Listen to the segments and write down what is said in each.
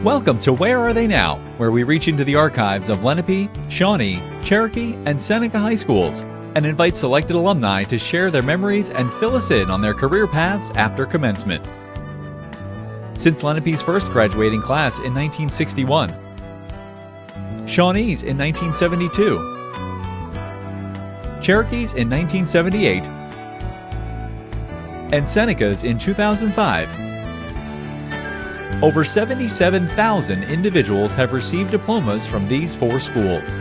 Welcome to Where Are They Now?, where we reach into the archives of Lenape, Shawnee, Cherokee, and Seneca High Schools and invite selected alumni to share their memories and fill us in on their career paths after commencement. Since Lenape's first graduating class in 1961, Shawnee's in 1972, Cherokee's in 1978, and Seneca's in 2005, over 77,000 individuals have received diplomas from these four schools.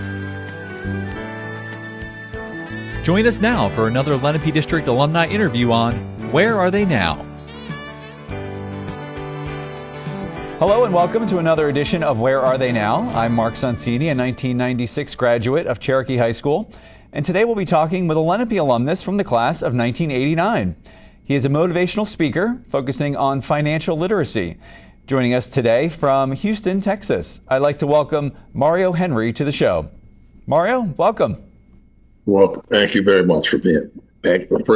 Join us now for another Lenape District alumni interview on Where Are They Now? Hello and welcome to another edition of Where Are They Now? I'm Mark Sonsini, a 1996 graduate of Cherokee High School, and today we'll be talking with a Lenape alumnus from the class of 1989. He is a motivational speaker focusing on financial literacy. Joining us today from Houston, Texas, I'd like to welcome Mario Henry to the show. Mario, welcome. Well, thank you very much for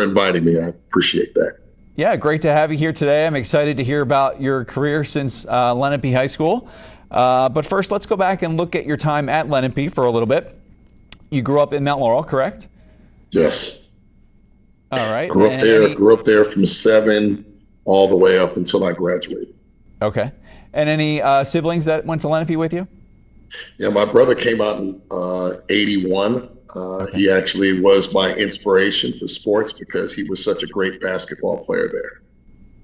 inviting me. I appreciate that. Yeah, great to have you here today. I'm excited to hear about your career since Lenape High School. But first, let's go back and look at your time at Lenape for a little bit. You grew up in Mount Laurel, correct? Yes. All right. Grew up there from 7 all the way up until I graduated. Okay. And any siblings that went to Lenape with you? Yeah, my brother came out in 81. Okay. He actually was my inspiration for sports because he was such a great basketball player there.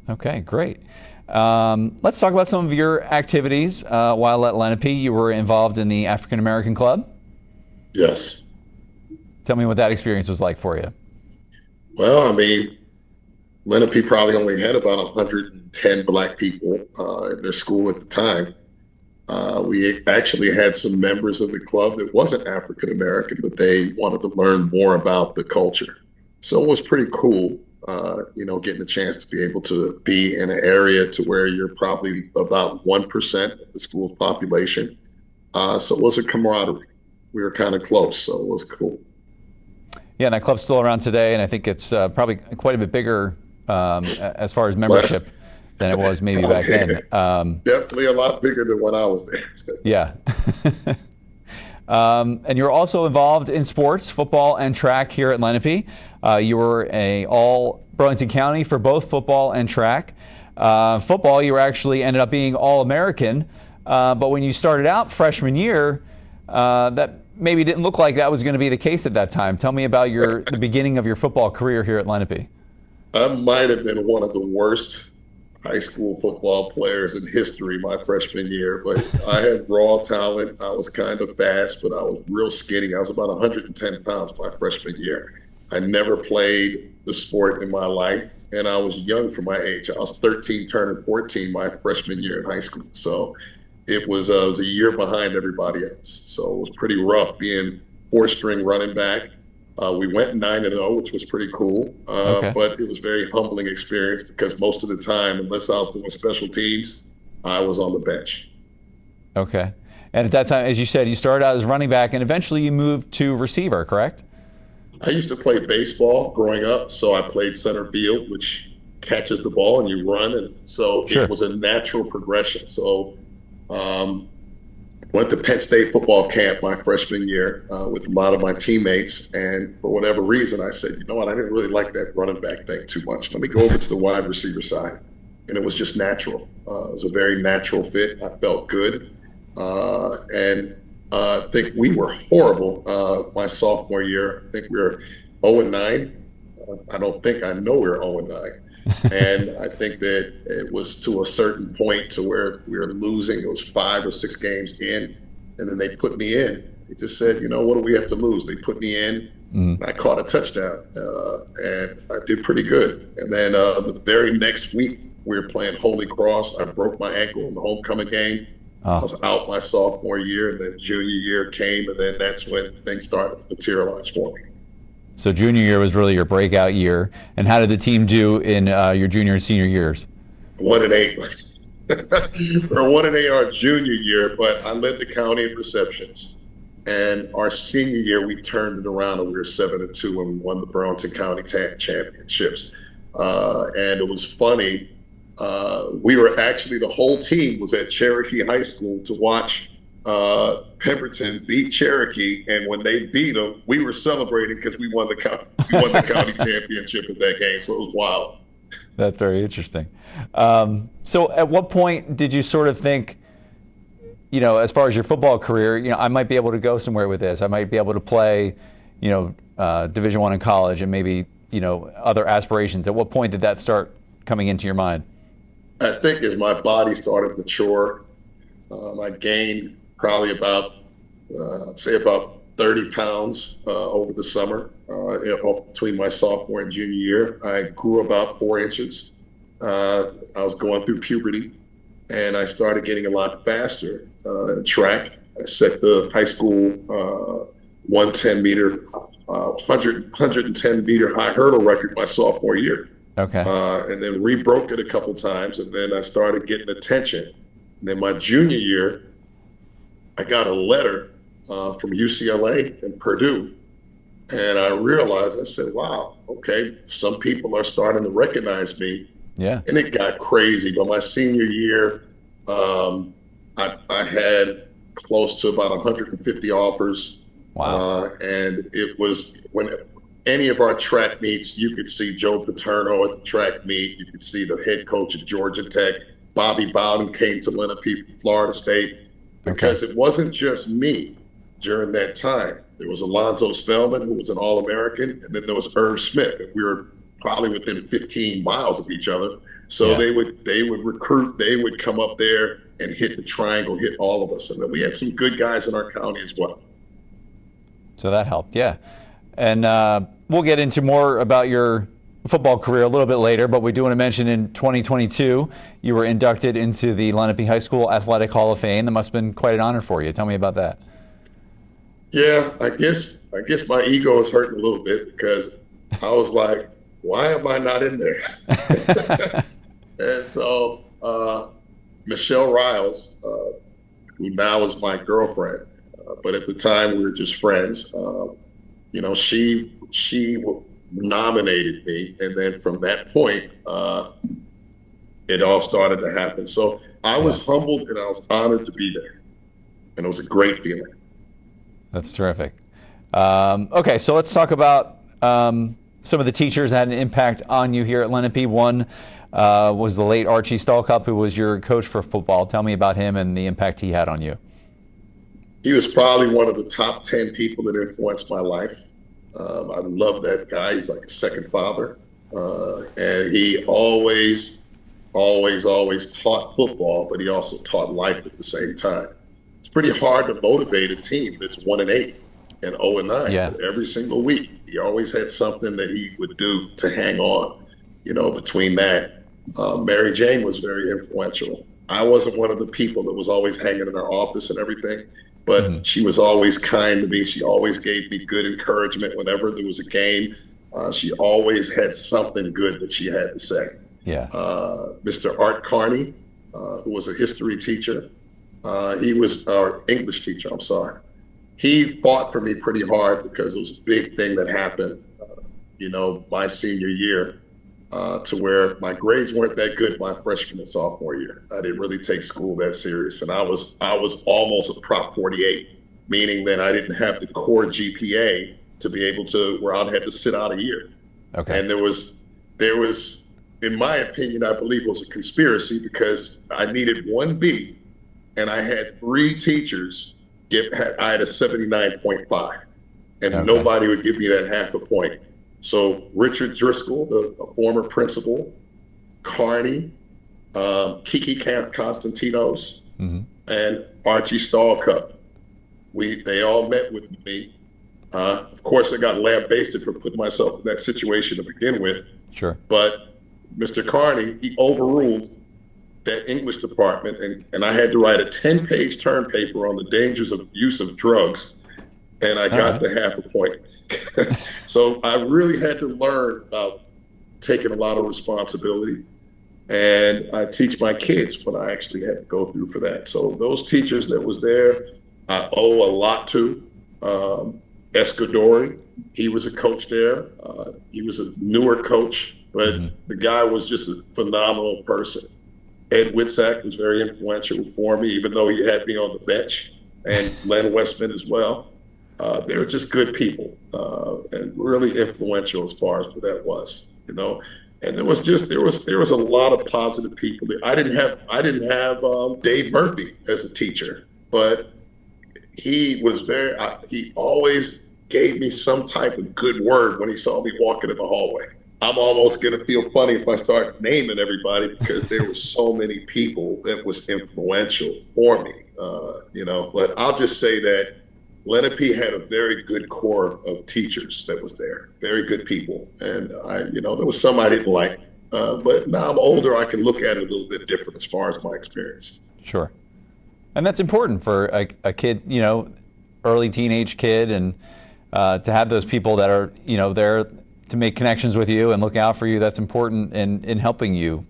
Okay, great. Let's talk about some of your activities while at Lenape. You were involved in the African American Club? Yes. Tell me what that experience was like for you. Well, I mean, Lenape probably only had about 110 black people in their school at the time. We actually had some members of the club that wasn't African American, but they wanted to learn more about the culture. So it was pretty cool, getting a chance to be able to be in an area to where you're probably about 1% of the school's population. So it was a camaraderie. We were kind of close, so it was cool. Yeah, and that club's still around today, and I think it's probably quite a bit bigger as far as membership than it was maybe back then. Definitely a lot bigger than when I was there. Yeah. And you're also involved in sports, football and track here at Lenape. You were a all Burlington County for both football and track. Football, you were actually ended up being All-American. But when you started out freshman year, that maybe didn't look like that was going to be the case at that time. Tell me about the beginning of your football career here at Lenape. I might have been one of the worst high school football players in history my freshman year, but I had raw talent. I was kind of fast, but I was real skinny. I was about 110 pounds my freshman year. I never played the sport in my life, and I was young for my age. I was 13, turning 14 my freshman year in high school. So it was a year behind everybody else. So it was pretty rough being four-string running back. We went 9-0, which was pretty cool, but it was a very humbling experience because most of the time, unless I was doing special teams, I was on the bench. Okay. And at that time, as you said, you started out as running back and eventually you moved to receiver, correct? I used to play baseball growing up, so I played center field, which catches the ball and you run, and so It was a natural progression. So went to Penn State football camp my freshman year with a lot of my teammates. And for whatever reason, I said, you know what, I didn't really like that running back thing too much. Let me go over to the wide receiver side. And it was just natural. It was a very natural fit. I felt good. And I think we were horrible my sophomore year. I think we were 0-9. I know we were 0-9. And I think that it was to a certain point to where we were losing. It was 5 or 6 games in, and then they put me in. They just said, what do we have to lose? They put me in, and I caught a touchdown, and I did pretty good. And then the very next week, we were playing Holy Cross. I broke my ankle in the homecoming game. I was out my sophomore year, and then junior year came, and then that's when things started to materialize for me. So junior year was really your breakout year. And how did the team do in your junior and senior years? 1-8. Or 1-8 our junior year, but I led the county in receptions. And our senior year, we turned it around and we were 7-2 when we won the Burlington County championships. And it was funny We were actually, the whole team was at Cherokee High School to watch Pemberton beat Cherokee, and when they beat them, we were celebrating because we won the county championship at that game. So it was wild. That's very interesting. So at what point did you sort of think, as far as your football career, I might be able to go somewhere with this. I might be able to play, Division I in college and maybe, other aspirations. At what point did that start coming into your mind? I think as my body started to mature, I gained probably about, I'd say about 30 pounds over the summer between my sophomore and junior year. I grew about 4 inches. I was going through puberty, and I started getting a lot faster in track. I set the high school 110 meter high hurdle record my sophomore year. Okay. And then rebroke it a couple times, and then I started getting attention. And then my junior year, I got a letter from UCLA and Purdue, and I realized, I said, wow, okay, some people are starting to recognize me. Yeah. And it got crazy. By my senior year, I had close to about 150 offers. Wow. And it was when any of our track meets, you could see Joe Paterno at the track meet. You could see the head coach at Georgia Tech. Bobby Bowden came to Lenape from Florida State, because it wasn't just me during that time. There was Alonzo Spellman, who was an All-American, and then there was Irv Smith, and we were probably within 15 miles of each other. So they would recruit, they would come up there and hit the triangle, hit all of us. And then we had some good guys in our county as well. So that helped, yeah. And we'll get into more about your football career a little bit later, but we do want to mention in 2022, you were inducted into the Lenape High School Athletic Hall of Fame. That must have been quite an honor for you. Tell me about that. Yeah, I guess my ego is hurting a little bit, because I was like, why am I not in there? And so Michelle Riles, who now is my girlfriend, but at the time we were just friends, she nominated me, and then from that point, it all started to happen. So I was humbled and I was honored to be there, and it was a great feeling. That's terrific. Okay, so let's talk about some of the teachers that had an impact on you here at Lenape. One was the late Archie Stallcup, who was your coach for football. Tell me about him and the impact he had on you. He was probably one of the top 10 people that influenced my life. I love that guy. He's like a second father. And he always taught football, but he also taught life at the same time. It's pretty hard to motivate a team that's 1-8 and 0-9. Yeah. Every single week, he always had something that he would do to hang on. Between that, Mary Jane was very influential. I wasn't one of the people that was always hanging in our office and everything, but she was always kind to me. She always gave me good encouragement whenever there was a game. She always had something good that she had to say. Yeah. Mr. Art Carney, who was a history teacher, he was our English teacher, I'm sorry. He fought for me pretty hard, because it was a big thing that happened, my senior year, to where my grades weren't that good my freshman and sophomore year. I didn't really take school that serious, and I was almost a Prop 48, meaning that I didn't have the core GPA to be able to, where I'd have to sit out a year. Okay. And there was, in my opinion, I believe it was a conspiracy, because I needed 1B, and I had 3 teachers I had a 79.5, and nobody would give me that half a point. So Richard Driscoll, the former principal, Carney, Kiki Constantinos, and Archie Stallcup, they all met with me. Of course, I got lambasted for putting myself in that situation to begin with. Sure. But Mr. Carney, he overruled that English department, and I had to write a 10-page term paper on the dangers of use of drugs, and I got the half a point. So I really had to learn about taking a lot of responsibility, and I teach my kids what I actually had to go through for that. So those teachers that was there, I owe a lot to. Escadori, he was a coach there. He was a newer coach. but the guy was just a phenomenal person. Ed Witzak was very influential for me, even though he had me on the bench, and Len Westman as well. They were just good people and really influential as far as what that was, you know. And there was a lot of positive people. I didn't have Dave Murphy as a teacher, but he was he always gave me some type of good word when he saw me walking in the hallway. I'm almost going to feel funny if I start naming everybody because there were so many people that was influential for me, you know. But I'll just say that Lenape had a very good core of teachers that was there, very good people. And there was some I didn't like, but now I'm older, I can look at it a little bit different as far as my experience. Sure. And that's important for a kid, you know, early teenage kid, and to have those people that are, you know, there to make connections with you and look out for you. That's important in helping you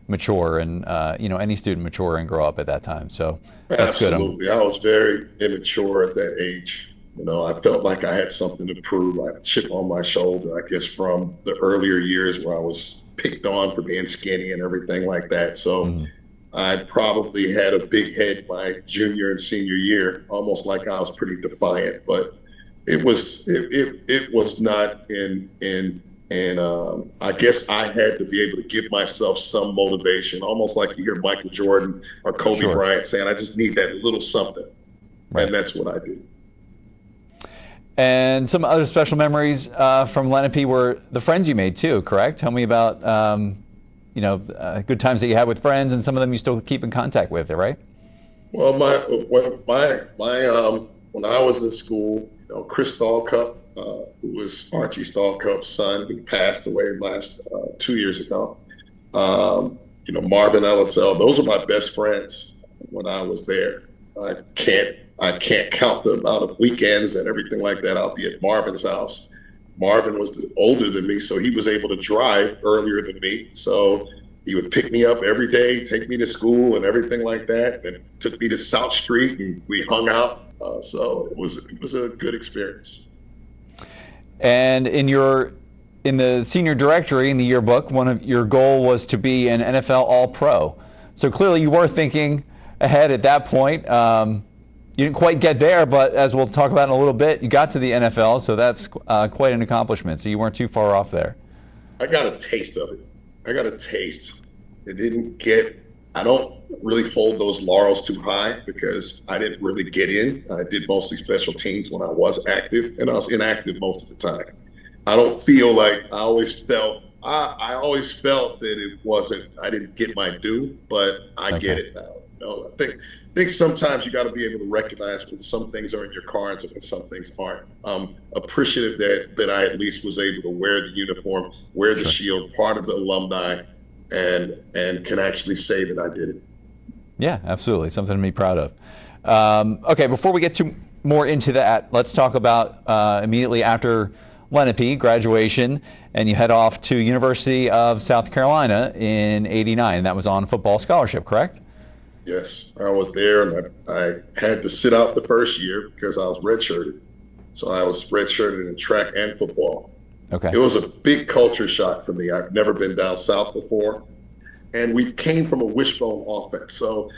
mature and, you know, any student mature and grow up at that time. So that's good. Absolutely. I was very immature at that age. You know, I felt like I had something to prove. I had a chip on my shoulder, I guess, from the earlier years where I was picked on for being skinny and everything like that. So I probably had a big head my junior and senior year, almost like I was pretty defiant, but it was not I guess I had to be able to give myself some motivation, almost like you hear Michael Jordan or Kobe Bryant saying, I just need that little something. Right. And that's what I did. And some other special memories from Lenape were the friends you made too, correct? Tell me about good times that you had with friends, and some of them you still keep in contact with, right? Well, when I was in school, you know, Chris Stallcup, who was Archie Stallcup's son, who passed away last 2 years ago. You know, Marvin LSL, those are my best friends when I was there. I can't count the amount of weekends and everything like that I'll be at Marvin's house. Marvin was older than me, so he was able to drive earlier than me. So he would pick me up every day, take me to school and everything like that, and took me to South Street, and we hung out. So it was a good experience. And in the senior directory, in the yearbook, one of your goal was to be an NFL All-Pro. So clearly you were thinking ahead at that point. You didn't quite get there, but as we'll talk about in a little bit, you got to the NFL, so that's quite an accomplishment. So you weren't too far off there. I got a taste of it. I don't really hold those laurels too high because I didn't really get in. I did mostly special teams when I was active, and I was inactive most of the time. I don't feel like I always felt that I didn't get my due, but I get it now. You know, I think sometimes you got to be able to recognize when some things are in your cards and when some things aren't. I'm appreciative that I at least was able to wear the uniform, wear the shield, part of the alumni, and can actually say that I did it. Yeah, absolutely. Something to be proud of. Okay, before we get more into that, let's talk about immediately after Lenape graduation, and you head off to University of South Carolina in '89. That was on football scholarship, correct? Yes, I was there, and I had to sit out the first year because I was redshirted. So I was redshirted in track and football. Okay. It was a big culture shock for me. I've never been down south before, and we came from a wishbone offense. So,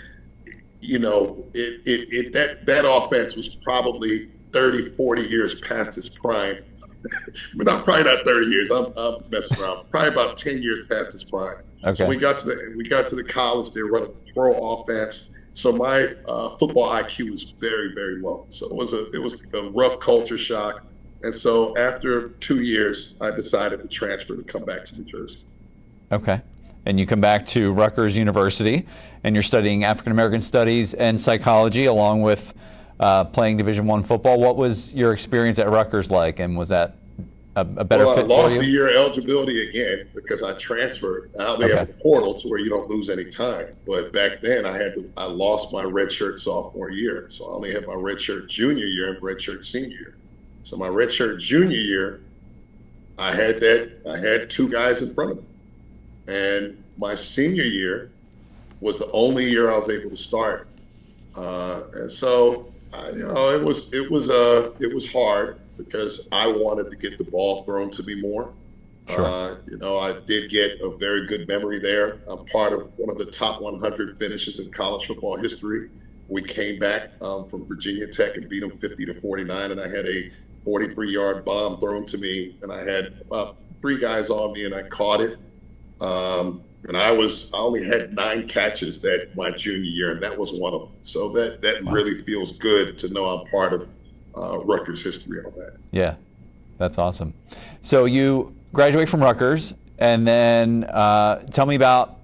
you know, that offense was probably 30, 40 years past its prime. Probably not 30 years. I'm messing around. Probably about 10 years past its prime. Okay. So we got to the college. They were running pro offense. So my football IQ was very, very low. So it was a rough culture shock. And so after 2 years, I decided to transfer to come back to New Jersey. Okay. And you come back to Rutgers University, and you're studying African American studies and psychology along with playing Division I football. What was your experience at Rutgers like, and was that a better fit for you? I lost a year eligibility again because I transferred. Now they have a portal to where you don't lose any time. But back then I lost my redshirt sophomore year. So I only had my redshirt junior year and redshirt senior year. So my redshirt junior year, I had two guys in front of me. And my senior year was the only year I was able to start. And so, it was hard because I wanted to get the ball thrown to me more. Sure. I did get a very good memory there. I'm part of one of the top 100 finishes in college football history. We came back from Virginia Tech and beat them 50-49, and I had a 43-yard bomb thrown to me, and I had about three guys on me, and I caught it. And I only had 9 catches that my junior year, and that was one of them. So that Wow. really feels good to know I'm part of Rutgers history on that. Yeah, that's awesome. So you graduate from Rutgers, and then tell me about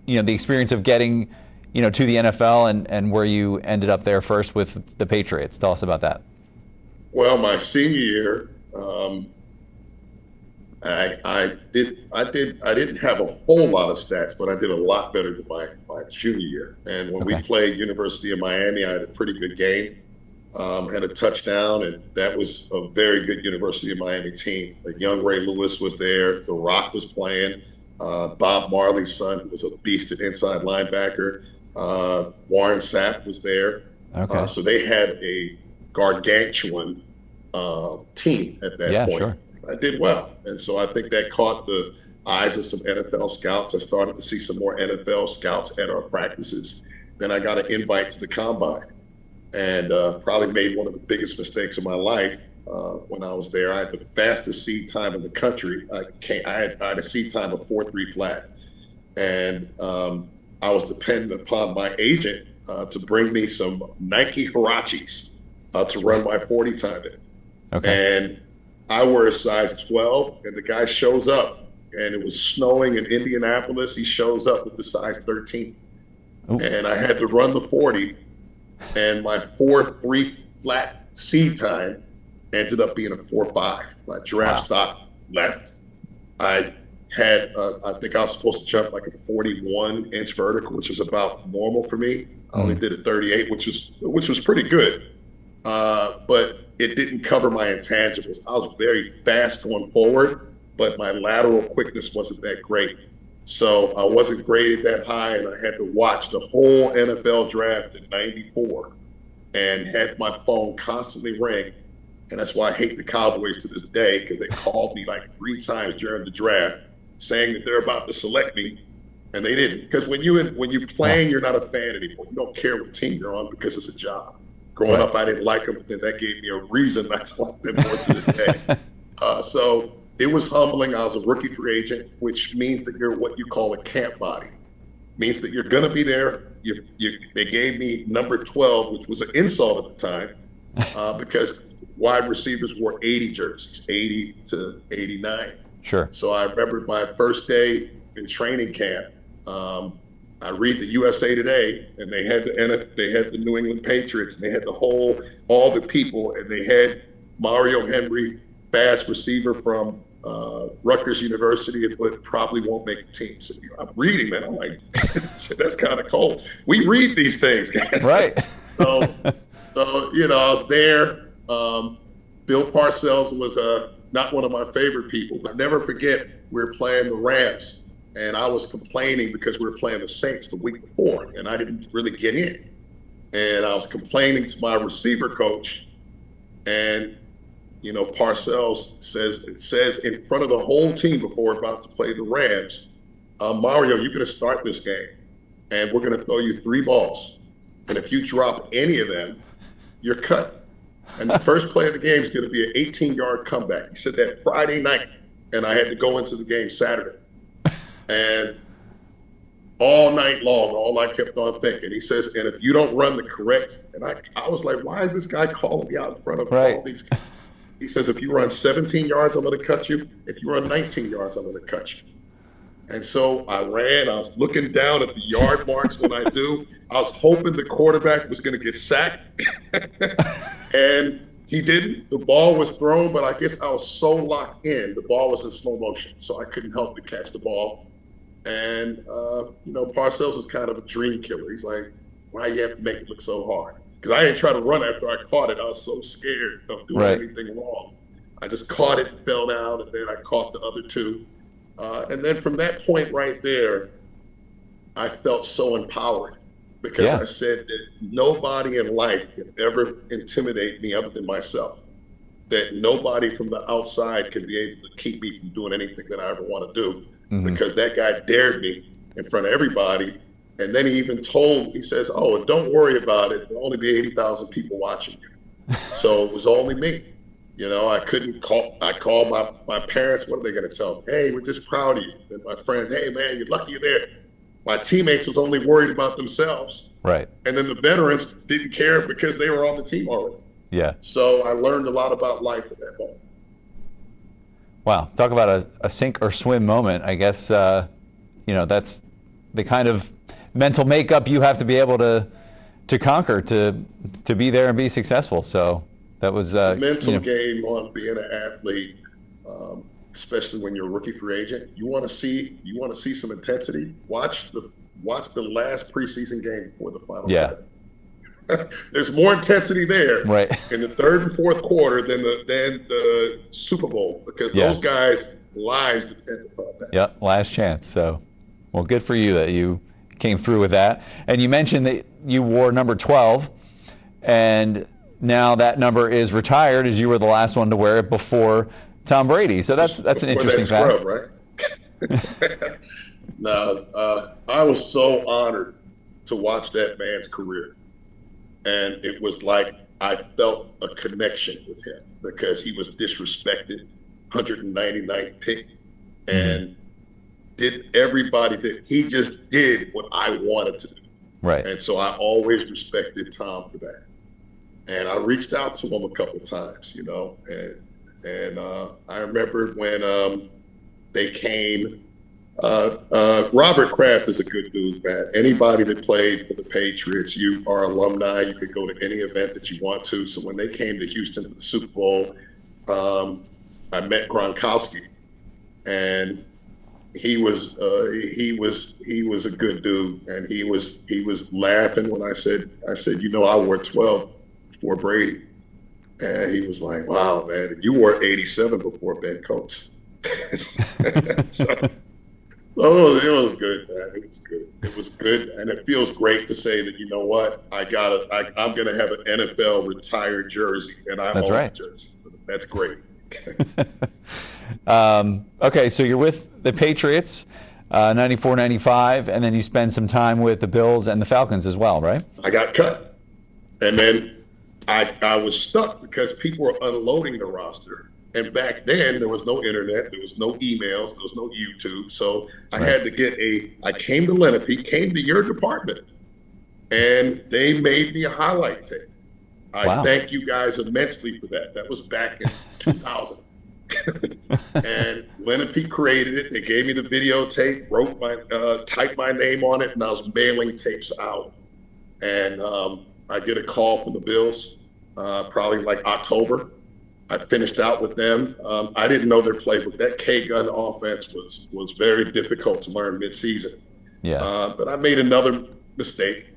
the experience of getting to the NFL and where you ended up there first with the Patriots. Tell us about that. Well, my senior year, I didn't have a whole lot of stats, but I did a lot better than my junior year. And when we Okay. played University of Miami, I had a pretty good game, had a touchdown, and that was a very good University of Miami team. A young Ray Lewis was there. The Rock was playing. Bob Marley's son, who was a beast at inside linebacker. Warren Sapp was there. Okay. So they had a gargantuan team at that Yeah, point. sure. I did well. And so I think that caught the eyes of some NFL scouts. I started to see some more NFL scouts at our practices. Then I got an invite to the combine, and probably made one of the biggest mistakes of my life when I was there. I had the fastest seed time in the country. I had a seed time of 4.3 flat. And I was dependent upon my agent to bring me some Nike Huaraches to run my 40 time in. Okay. And I wear a size 12, and the guy shows up, and it was snowing in Indianapolis. He shows up with the size 13. Ooh. And I had to run the 40, and my 4.3 flat seed time ended up being a 4.5. My draft Wow. stock left. I think I was supposed to jump like a 41-inch vertical, which was about normal for me. I only did a 38, which was pretty good. But it didn't cover my intangibles. I was very fast going forward, but my lateral quickness wasn't that great. So I wasn't graded that high, and I had to watch the whole NFL draft in '94 and had my phone constantly ring. And that's why I hate the Cowboys to this day, because they called me like 3 times during the draft saying that they're about to select me, and they didn't. Because when you playing, you're not a fan anymore. You don't care what team you're on because it's a job. Growing Right. up, I didn't like them, but then that gave me a reason not to like them more to this day. So it was humbling. I was a rookie free agent, which means that you're what you call a camp body. Means that you're going to be there. They gave me number 12, which was an insult at the time, because wide receivers wore 80 jerseys, 80 to 89. Sure. So I remember my first day in training camp. I read the USA Today, and they had the New England Patriots, and they had all the people, and they had Mario Henry, fast receiver from Rutgers University, but probably won't make the team. So I'm reading that. I'm like, that's kind of cold. We read these things, guys. Right. So I was there. Bill Parcells was not one of my favorite people. I'll never forget, we were playing the Rams, and I was complaining because we were playing the Saints the week before, and I didn't really get in. And I was complaining to my receiver coach, and Parcells says in front of the whole team before we're about to play the Rams, Mario, you're going to start this game, and we're going to throw you 3 balls. And if you drop any of them, you're cut. And the first play of the game is going to be an 18-yard comeback. He said that Friday night, and I had to go into the game Saturday. And all night long, all I kept on thinking, he says, and if you don't run the correct, and I was like, why is this guy calling me out in front of all these guys? He says, if you run 17 yards, I'm going to cut you. If you run 19 yards, I'm going to cut you. And so I ran. I was looking down at the yard marks when I do. I was hoping the quarterback was going to get sacked. And he didn't. The ball was thrown, but I guess I was so locked in, the ball was in slow motion, so I couldn't help but catch the ball. And, Parcells was kind of a dream killer. He's like, why you have to make it look so hard? Because I didn't try to run after I caught it. I was so scared of doing anything wrong. I just caught it, fell down, and then I caught the other 2. And then from that point right there, I felt so empowered, because I said that nobody in life can ever intimidate me other than myself. that nobody from the outside can be able to keep me from doing anything that I ever want to do, because that guy dared me in front of everybody. And then he even told me, he says, "Oh, and don't worry about it. There'll only be 80,000 people watching you." So it was only me. You know, I couldn't call. I called my parents. What are they going to tell me? "Hey, we're just proud of you." And my friend, "Hey, man, you're lucky you're there." My teammates was only worried about themselves. Right. And then the veterans didn't care because they were on the team already. Yeah. So I learned a lot about life at that moment. Wow. Talk about a sink or swim moment. I guess, that's the kind of mental makeup you have to be able to conquer to be there and be successful. So that was the mental game on being an athlete, especially when you're a rookie free agent. You want to see some intensity. Watch the last preseason game before the final. Yeah. There's more intensity there, right, in the third and fourth quarter than the Super Bowl, because those guys' lives depend upon that. Yep, last chance. So, well, good for you that you came through with that. And you mentioned that you wore number 12, and now that number is retired, as you were the last one to wear it before Tom Brady. So that's an interesting fact. Scrub, right? No, I was so honored to watch that man's career. And it was like I felt a connection with him, because he was disrespected, 199th pick, and did everybody that he just did what I wanted to do. Right. And so I always respected Tom for that. And I reached out to him a couple of times, and I remember when they came. Robert Kraft is a good dude, man. Anybody that played for the Patriots, you are alumni. You could go to any event that you want to. So when they came to Houston for the Super Bowl, I met Gronkowski, and he was a good dude, and he was laughing when I said, I wore 12 before Brady, and he was like, "Wow, man, you wore 87 before Ben Coates." So, it was good, man. It was good. It was good, and it feels great to say that, I'm gonna have an NFL retired jersey, and I'm on the jersey. That's great. Okay, so you're with the Patriots, 94, 95, and then you spend some time with the Bills and the Falcons as well, right? I got cut, and then I was stuck because people were unloading the roster. And back then, there was no internet, there was no emails, there was no YouTube. So I had to I came to Lenape, came to your department, and they made me a highlight tape. I thank you guys immensely for that. That was back in 2000. And Lenape created it. They gave me the videotape, typed my name on it, and I was mailing tapes out. And I get a call from the Bills, probably like October. I finished out with them. I didn't know their playbook. That K-gun offense was very difficult to learn mid-season. Yeah. But I made another mistake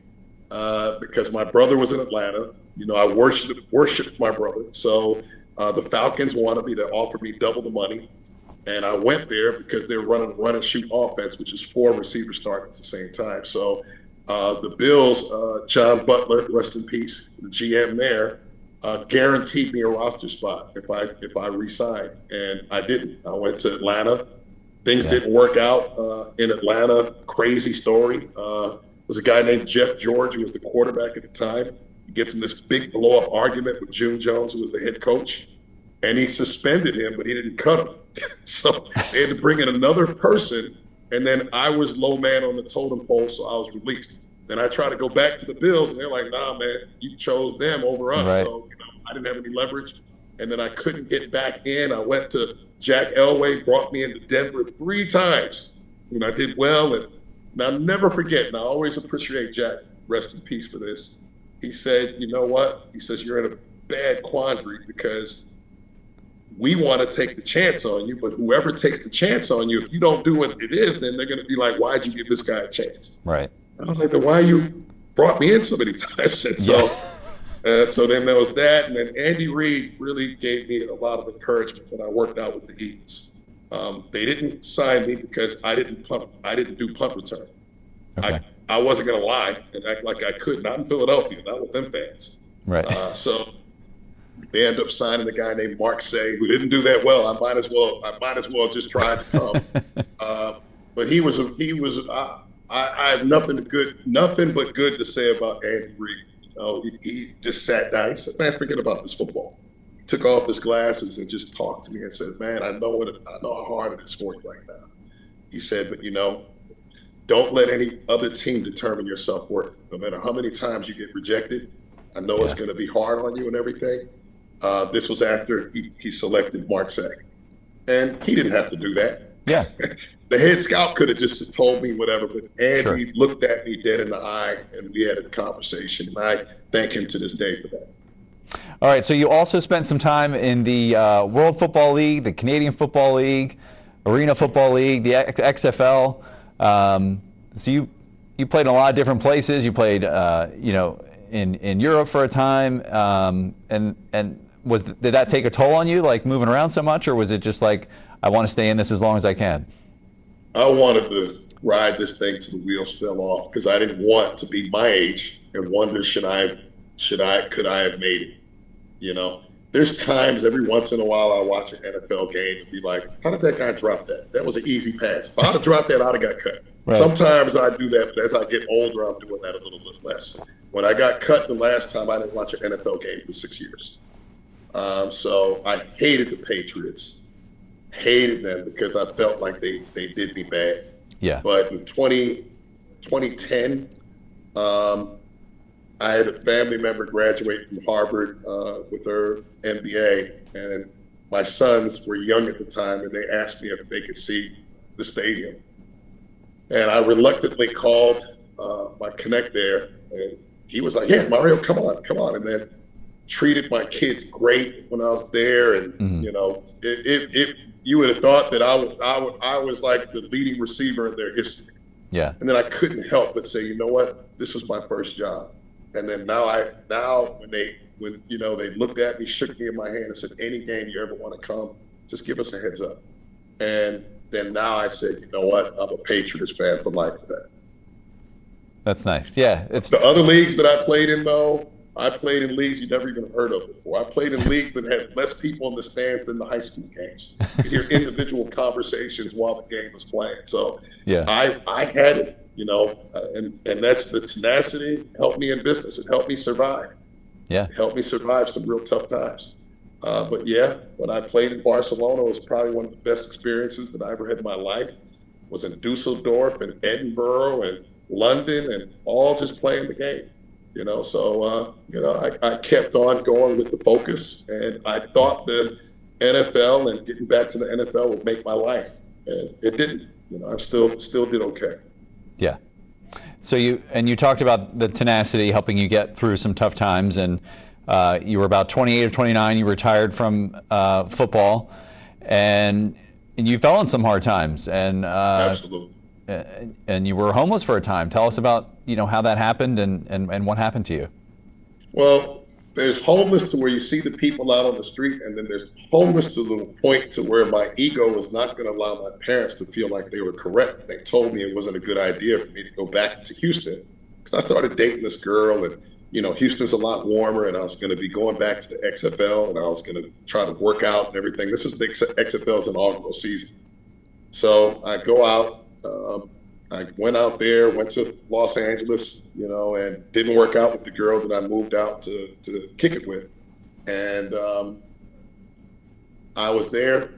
because my brother was in Atlanta. I worshiped my brother. So the Falcons wanted me to offer me double the money. And I went there because they were running a run and shoot offense, which is 4 receivers starting at the same time. So the Bills, John Butler, rest in peace, the GM there, guaranteed me a roster spot if I re-signed, and I didn't. I went to Atlanta. Things didn't work out in Atlanta. Crazy story. Was a guy named Jeff George, who was the quarterback at the time. He gets in this big blow-up argument with June Jones, who was the head coach, and he suspended him, but he didn't cut him. So they had to bring in another person, and then I was low man on the totem pole, so I was released. Then I tried to go back to the Bills, and they're like, "Nah, man, you chose them over us." Right. So I didn't have any leverage, and then I couldn't get back in. I went to Jack Elway, brought me into Denver 3 times, and I did well. And I'll never forget, and I always appreciate Jack, rest in peace, for this. He said, "You know what?" He says, "You're in a bad quandary because we want to take the chance on you, but whoever takes the chance on you, if you don't do what it is, then they're going to be like, why'd you give this guy a chance?" Right. I was like, "Then why you brought me in so many times?" And so, so then there was that, and then Andy Reid really gave me a lot of encouragement when I worked out with the Eagles. They didn't sign me because I didn't do punt return. Okay. I wasn't going to lie and act like I could. Not in Philadelphia, not with them fans. Right. So They end up signing a guy named Mark Say, who didn't do that well. I might as well just try to come. But I have nothing but good to say about Andy Reid. He just sat down. He said, "Man, forget about this football." He took off his glasses and just talked to me and said, "Man, I know how hard it is for you right now." He said, "But don't let any other team determine your self-worth. No matter how many times you get rejected, I know it's going to be hard on you and everything." This was after he selected Mark Sack. And he didn't have to do that. Yeah. The head scout could have just told me whatever, but Andy Sure. looked at me dead in the eye, and we had a conversation. And I thank him to this day for that. All right, so you also spent some time in the World Football League, the Canadian Football League, Arena Football League, the XFL. So you played in a lot of different places. You played, in Europe for a time, and did that take a toll on you, like moving around so much, or was it just like, I want to stay in this as long as I can? I wanted to ride this thing till the wheels fell off because I didn't want to be my age and wonder could I have made it? There's times every once in a while I watch an NFL game and be like, how did that guy drop that? That was an easy pass. If I'd have dropped that, I'd have got cut. Right. Sometimes I do that, but as I get older, I'm doing that a little bit less. When I got cut the last time, I didn't watch an NFL game for 6 years. So I hated the Patriots. Hated them because I felt like they did me bad. Yeah. But in 2010, I had a family member graduate from Harvard with her MBA, and my sons were young at the time, and they asked me if they could see the stadium. And I reluctantly called my connect there, and he was like, "Yeah, Mario, come on," and then treated my kids great when I was there, and you would have thought that I was like the leading receiver in their history. Yeah. And then I couldn't help but say, you know what? This was my first job. And then now when they looked at me, shook me in my hand and said, any game you ever want to come, just give us a heads up. And then now I said, you know what? I'm a Patriots fan for life for that. That's nice. Yeah. It's the other leagues that I played in, though. I played in leagues you never even heard of before. I played in leagues that had less people in the stands than the high school games. You hear individual conversations while the game was playing. So yeah, I had it, and that's the tenacity helped me in business. It helped me survive. Yeah, it helped me survive some real tough times. But yeah, when I played in Barcelona, it was probably one of the best experiences that I ever had in my life. Was in Dusseldorf and Edinburgh and London, and all just playing the game. So I kept on going with the focus, and I thought the NFL and getting back to the NFL would make my life, and it didn't. I still did okay. Yeah. So you talked about the tenacity helping you get through some tough times, and you were about 28 or 29. You retired from football, and you fell in some hard times, and absolutely. And you were homeless for a time. Tell us about how that happened and what happened to you. Well, there's homeless to where you see the people out on the street, and then there's homeless to the point to where my ego was not going to allow my parents to feel like they were correct. They told me it wasn't a good idea for me to go back to Houston because I started dating this girl, and Houston's a lot warmer, and I was going to be going back to the XFL, and I was going to try to work out and everything. This is the XFL's inaugural season, so I go out. I went out there, went to Los Angeles, and didn't work out with the girl that I moved out to kick it with. And I was there.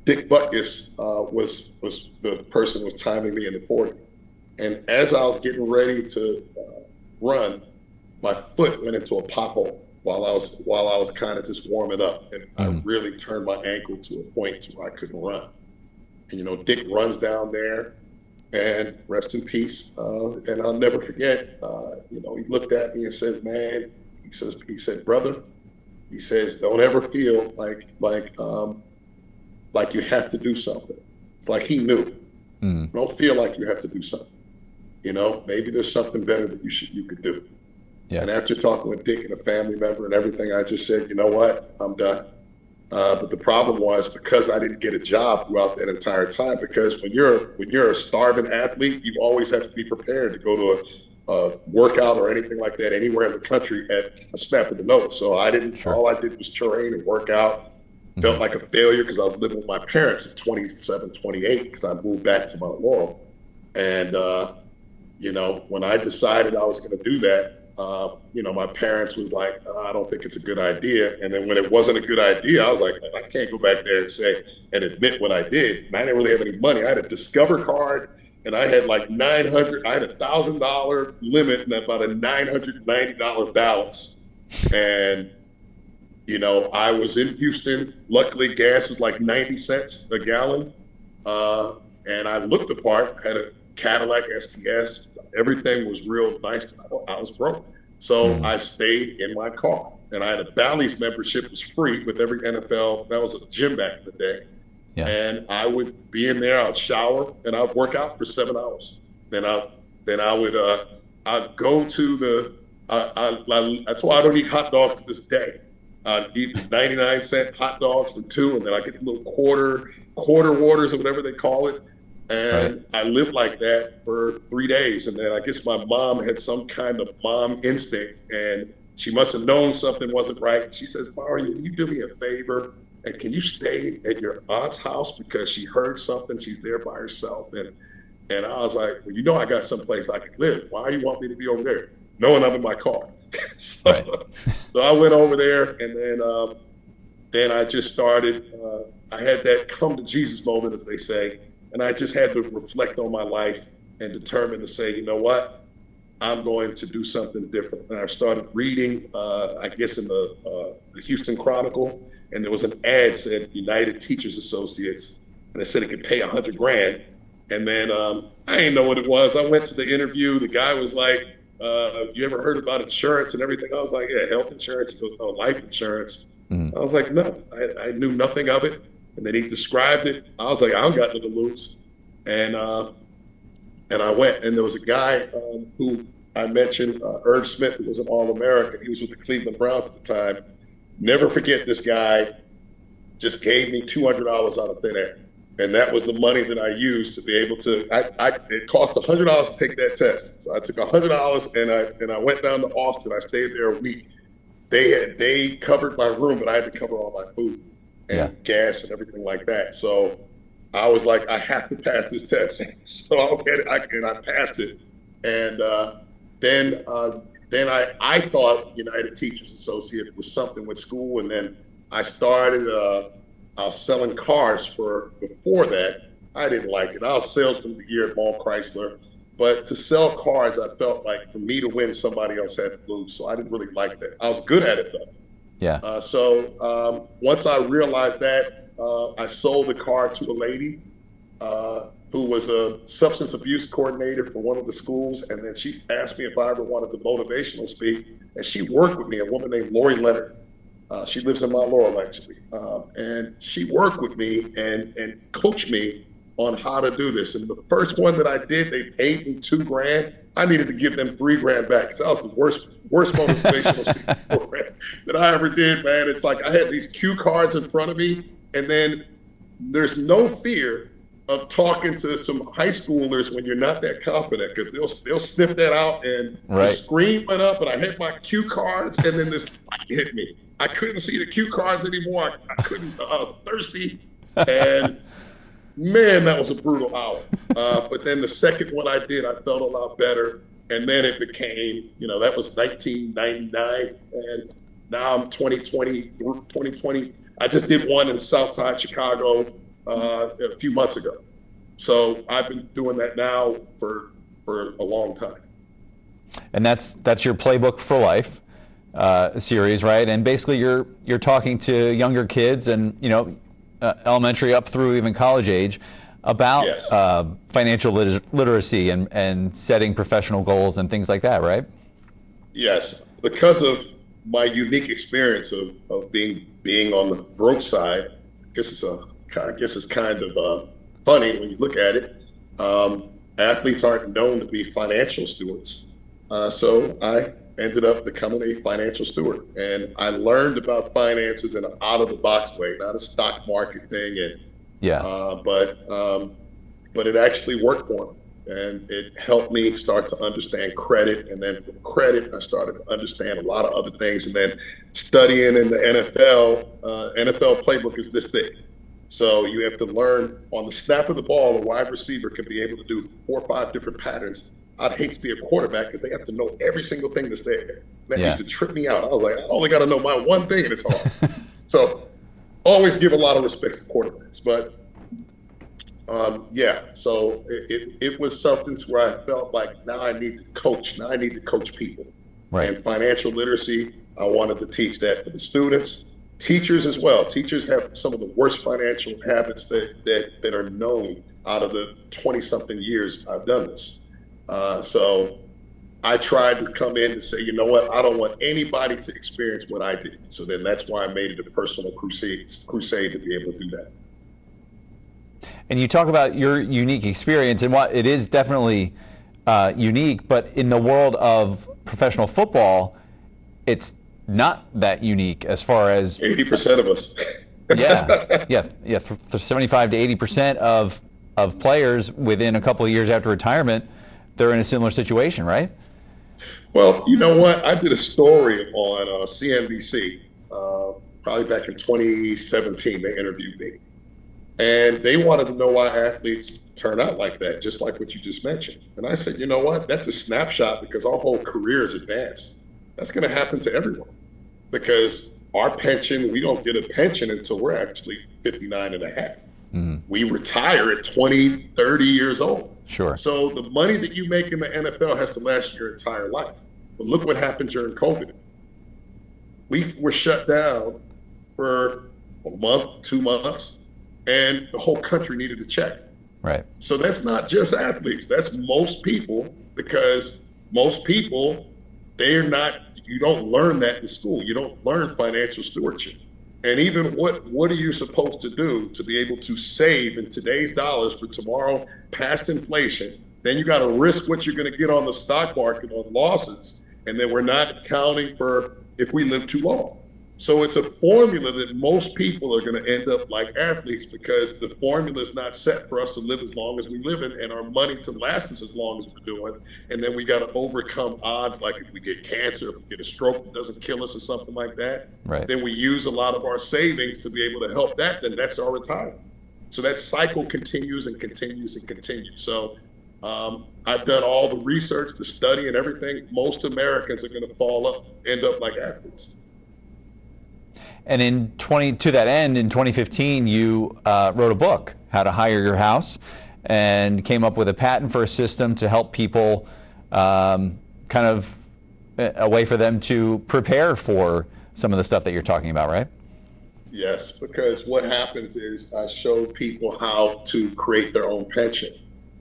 Dick Butkus was the person who was timing me in the 40. And as I was getting ready to run, my foot went into a pothole while I was kind of just warming up. And I really turned my ankle to a point where I couldn't run. And, Dick runs down there, and rest in peace. And I'll never forget, he looked at me and said, man, he said, brother, he says, don't ever feel like you have to do something. It's like he knew. Don't feel like you have to do something. Maybe there's something better that you could do. Yeah. And after talking with Dick and a family member and everything, I just said, you know what, I'm done. But the problem was because I didn't get a job throughout that entire time, because when you're a starving athlete, you always have to be prepared to go to workout or anything like that anywhere in the country at a snap of the nose. So I didn't. Sure. All I did was train and work out. Felt like a failure because I was living with my parents at 27, 28 because I moved back to Mount Laurel. And, when I decided I was going to do that, my parents was like, I don't think it's a good idea. And then when it wasn't a good idea, I was like, I can't go back there and say and admit what I did. And I didn't really have any money. I had a Discover card and I had like I had $1,000 limit and about a $990 balance. And I was in Houston. Luckily, gas was like 90 cents a gallon. And I looked the part, had a Cadillac STS. Everything was real nice. I was broke. So I stayed in my car. And I had a Bally's membership. It was free with every NFL. That was a gym back in the day. Yeah. And I would be in there. I'd shower and I'd work out for 7 hours. Then I'd go to the, that's why I don't eat hot dogs to this day. I'd eat the 99-cent hot dogs for 2, and then I get the little quarter waters or whatever they call it. And I lived like that for 3 days. And then I guess my mom had some kind of mom instinct, and she must have known something wasn't right. She says, Mario, will you do me a favor? And can you stay at your aunt's house because she heard something? She's there by herself. And I was like, well, I got someplace I can live. Why do you want me to be over there? Knowing I'm in my car. So I went over there, and then I just started. I had that come to Jesus moment, as they say, and I just had to reflect on my life and determine to say, you know what, I'm going to do something different. And I started reading, I guess, in the Houston Chronicle, and there was an ad said United Teachers Associates, and it said it could pay $100,000. And then I didn't know what it was. I went to the interview. The guy was like, you ever heard about insurance and everything? I was like, yeah, health insurance. He goes, no, life insurance. I was like, no, I knew nothing of it. And then he described it. I was like, I don't got nothing to lose. And I went, and there was a guy who I mentioned, Irv Smith, who was an All-American. He was with the Cleveland Browns at the time. Never forget, this guy just gave me $200 out of thin air. And that was the money that I used to be able to. It cost $100 to take that test. So I took $100 and I went down to Austin. I stayed there a week. They covered my room, but I had to cover all my food and gas and everything like that. So I was like, I have to pass this test. So I passed it. And then I thought United Teachers Associates was something with school, and then I started. I was selling cars before that. I didn't like it. I was salesman of the year at Mall Chrysler. But to sell cars, I felt like for me to win, somebody else had to lose. So I didn't really like that. I was good at it, though. Yeah. So once I realized that, I sold a car to a lady who was a substance abuse coordinator for one of the schools. And then she asked me if I ever wanted to motivational speak. And she worked with me, a woman named Lori Leonard. She lives in Mount Laurel, actually. And she worked with me and coached me on how to do this. And the first one that I did, they paid me $2,000. I needed to give them $3,000 back because that was the worst motivational speaking program that I ever did, man. It's like I had these cue cards in front of me, and then there's no fear of talking to some high schoolers when you're not that confident, because they'll sniff that out, and the screen went up, and I hit my cue cards, and then this light hit me. I couldn't see the cue cards anymore. I was thirsty, and man, that was a brutal hour. But then the second one I did, I felt a lot better. And then it became, that was 1999. And now I'm 2020. I just did one in Southside Chicago a few months ago. So I've been doing that now for a long time. And that's your Playbook for Life series, right? And basically you're talking to younger kids and, elementary up through even college age about financial literacy and setting professional goals and things like that, right? Yes, because of my unique experience of being on the broke side. I guess it's kind of funny when you look at it. Athletes aren't known to be financial stewards, so I ended up becoming a financial steward, and I learned about finances in an out-of-the-box way, not a stock market thing, but it actually worked for me. And it helped me start to understand credit. And then from credit, I started to understand a lot of other things. And then studying in the NFL playbook is this thick. So you have to learn on the snap of the ball, a wide receiver can be able to do 4 or 5 different patterns. I'd hate to be a quarterback because they have to know every single thing that's there. That used to trip me out. I was like, I only got to know my one thing and it's hard. So always give a lot of respect to quarterbacks. But so it was something to where I felt like now I need to coach. Now I need to coach people. Right. And financial literacy, I wanted to teach that for the students. Teachers as well. Teachers have some of the worst financial habits that are known out of the 20-something years I've done this. So I tried to come in to say, you know what, I don't want anybody to experience what I did. So then that's why I made it a personal crusade to be able to do that. And you talk about your unique experience, and what it is definitely unique, but in the world of professional football, it's not that unique as far as 80% of us. yeah. 75 to 80% of players within a couple of years after retirement, they're in a similar situation, right? Well, you know what? I did a story on CNBC probably back in 2017. They interviewed me. And they wanted to know why athletes turn out like that, just like what you just mentioned. And I said, you know what? That's a snapshot because our whole career is advanced. That's going to happen to everyone because our pension, we don't get a pension until we're actually 59 and a half. Mm-hmm. We retire at 20, 30 years old. Sure. So the money that you make in the NFL has to last your entire life. But look what happened during COVID. We were shut down for a month, 2 months. And the whole country needed a check. Right. So that's not just athletes. That's most people, because most people, you don't learn that in school. You don't learn financial stewardship. And even what are you supposed to do to be able to save in today's dollars for tomorrow past inflation? Then you got to risk what you're going to get on the stock market on losses. And then we're not accounting for if we live too long. So it's a formula that most people are going to end up like athletes because the formula is not set for us to live as long as we live in and our money to last us as long as we're doing. And then we got to overcome odds like if we get cancer, if we get a stroke that doesn't kill us or something like that. Right. Then we use a lot of our savings to be able to help that. Then that's our retirement. So that cycle continues and continues and continues. So I've done all the research, the study and everything. Most Americans are going to end up like athletes. And to that end, in 2015, you wrote a book, How to Hire Your House, and came up with a patent for a system to help people kind of a way for them to prepare for some of the stuff that you're talking about, right? Yes, because what happens is I show people how to create their own pension.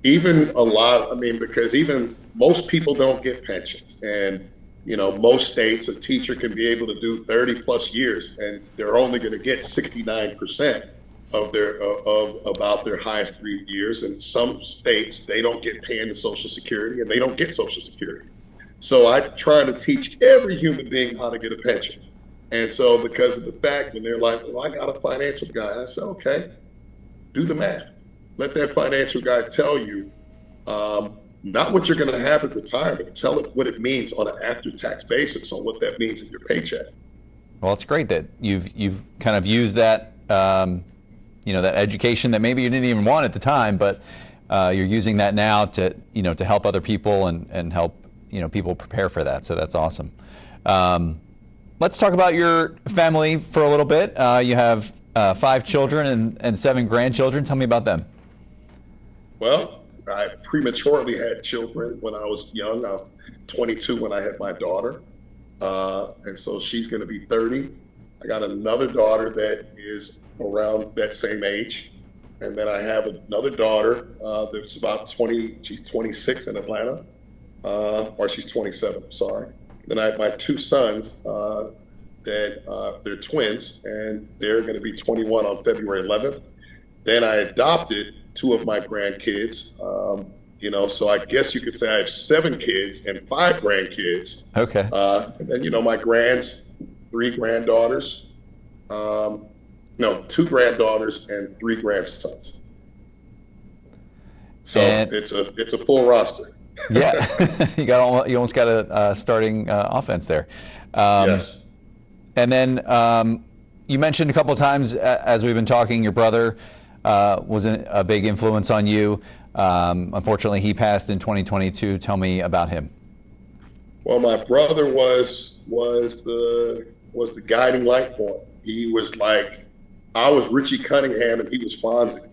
Because even most people don't get pensions. And most states, a teacher can be able to do 30 plus years and they're only going to get 69% of about their highest 3 years. And some states, they don't get paying the Social Security and they don't get Social Security. So I try to teach every human being how to get a pension. And so because of the fact when they're like, well, I got a financial guy, I said, okay, do the math. Let that financial guy tell you, not what you're going to have at retirement. Tell it what it means on an after-tax basis, on what that means in your paycheck. Well, it's great that you've kind of used that, that education that maybe you didn't even want at the time, but you're using that now to help other people and help people prepare for that. So that's awesome. Let's talk about your family for a little bit. You have 5 children and 7 grandchildren. Tell me about them. Well, I prematurely had children when I was young. I was 22 when I had my daughter. And so she's going to be 30. I got another daughter that is around that same age. And then I have another daughter that's about 20. She's 26 in Atlanta. Or she's 27, sorry. Then I have my 2 sons that they're twins, and they're going to be 21 on February 11th. Then I adopted 2 of my grandkids, so I guess you could say I have 7 kids and 5 grandkids. Okay. And then, my 3 granddaughters, 2 granddaughters and 3 grandsons. So And it's a full roster. yeah, you almost got a starting offense there. Um, Yes. and then you mentioned a couple of times as we've been talking, your brother was a big influence on you. Unfortunately, he passed in 2022. Tell me about him. Well, my brother was the guiding light for him. He was like, I was Richie Cunningham and he was Fonzie.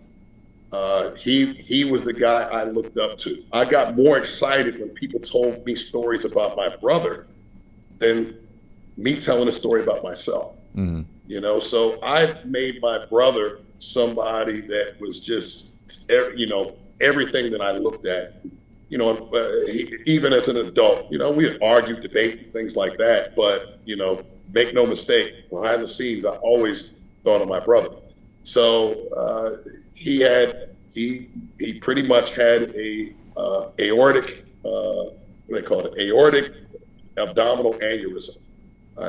He was the guy I looked up to. I got more excited when people told me stories about my brother than me telling a story about myself. Mm-hmm. So I made my brother somebody that was just, everything that I looked at. Even as an adult, we had argued, debate, things like that. But make no mistake, behind the scenes, I always thought of my brother. So he pretty much had a aortic, what they call it, aortic abdominal aneurysm.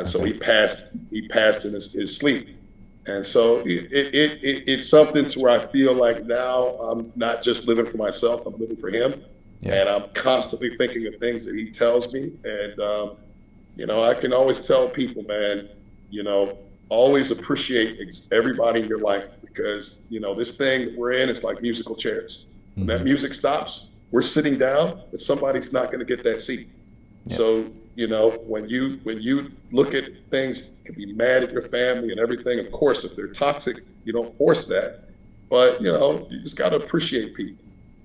So he passed in his sleep. And so it's something to where I feel like now I'm not just living for myself, I'm living for him. Yeah. And I'm constantly thinking of things that he tells me. And, I can always tell people, man, always appreciate everybody in your life because, this thing that we're in is like musical chairs. When that music stops, we're sitting down, but somebody's not going to get that seat. Yeah. So, when you look at things, you can be mad at your family and everything. Of course, if they're toxic, you don't force that. But, you just got to appreciate people.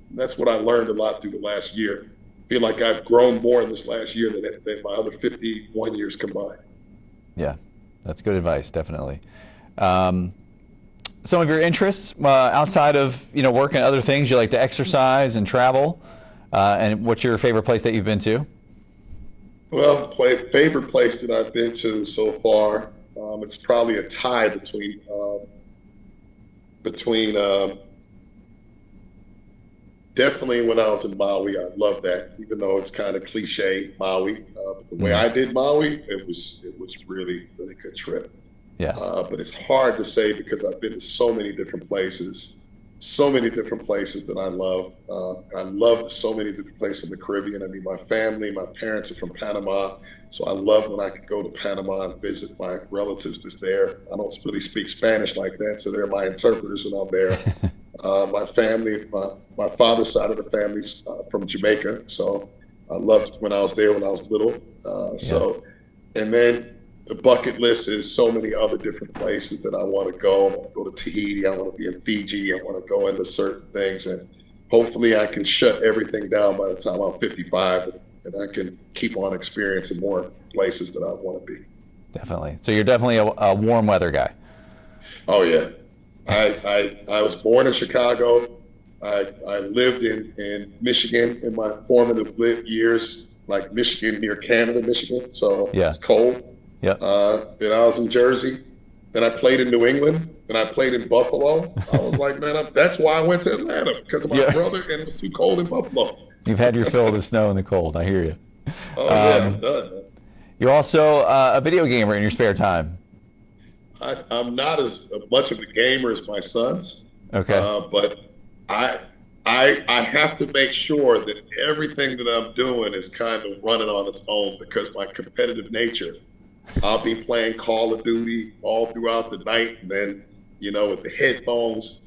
And that's what I learned a lot through the last year. I feel like I've grown more in this last year than my other 51 years combined. Yeah, that's good advice, definitely. Some of your interests outside of work and other things, you like to exercise and travel. And what's your favorite place that you've been to? Well, favorite place that I've been to so far, it's probably a tie between definitely when I was in Maui. I love that, even though it's kind of cliche, Maui. But the way I did Maui, it was really, really good trip. Yeah. But it's hard to say because I've been to so many different places that I love. I love so many different places in the Caribbean. I mean, my parents are from Panama, so I love when I could go to Panama and visit my relatives that's there. I don't really speak Spanish like that, so they're my interpreters when I'm there. My family, my father's side of the family's from Jamaica, so I loved when I was there when I was little. And then the bucket list is so many other different places that I want to go. I want to go to Tahiti. I want to be in Fiji. I want to go into certain things, and hopefully I can shut everything down by the time I'm 55, and I can keep on experiencing more places that I want to be. Definitely. So you're definitely a warm weather guy. Oh yeah. I was born in Chicago. I lived in Michigan in my formative years, like Michigan near Canada, Michigan. So It's cold. Yep. Then I was in Jersey. Then I played in New England. Then I played in Buffalo. I was like, man, that's why I went to Atlanta, because of my brother, and it was too cold in Buffalo. You've had your fill of the snow and the cold. I hear you. Oh, yeah, I'm done, man. You're also a video gamer in your spare time. I'm not as much of a gamer as my sons. Okay. But I have to make sure that everything that I'm doing is kind of running on its own because my competitive nature. I'll be playing Call of Duty all throughout the night, and then, with the headphones,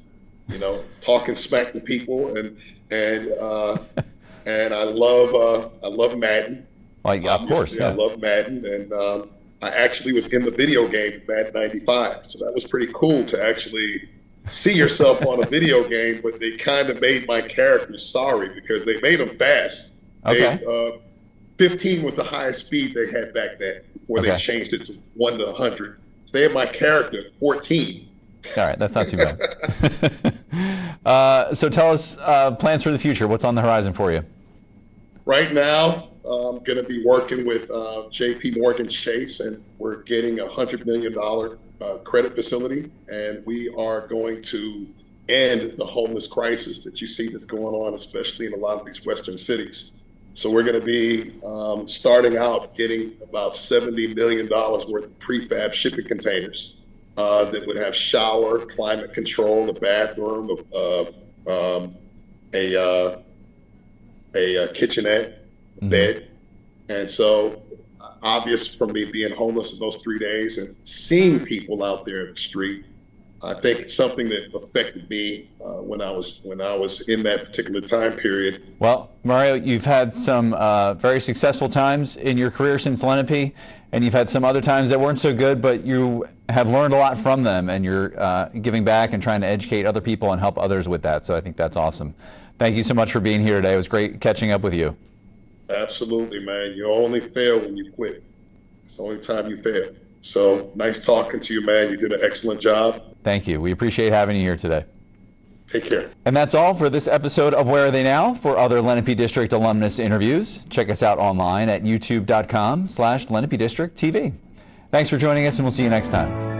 talking smack to people, and I love Madden. Like, of course, yeah. I love Madden, and I actually was in the video game Madden 95, so that was pretty cool to actually see yourself on a video game. But they kind of made my characters sorry because they made them fast. Okay. 15 was the highest speed they had back then before they changed it to 1 to 100. So they had my character 14. All right, that's not too bad. So tell us plans for the future. What's on the horizon for you? Right now, I'm going to be working with JP Morgan Chase, and we're getting a $100 million credit facility, and we are going to end the homeless crisis that you see that's going on, especially in a lot of these Western cities. So we're going to be starting out getting about $70 million worth of prefab shipping containers that would have shower, climate control, a bathroom, a kitchenette, a bed. And so obvious for me being homeless in those 3 days and seeing people out there in the street, I think it's something that affected me when I was in that particular time period. Well, Mario, you've had some very successful times in your career since Lenape, and you've had some other times that weren't so good, but you have learned a lot from them, and you're giving back and trying to educate other people and help others with that. So I think that's awesome. Thank you so much for being here today. It was great catching up with you. Absolutely, man. You only fail when you quit. It's the only time you fail. So nice talking to you, man. You did an excellent job. Thank you. We appreciate having you here today. Take care. And that's all for this episode of Where Are They Now? For other Lenape District alumnus interviews, check us out online at youtube.com/Lenape District TV. Thanks for joining us, and we'll see you next time.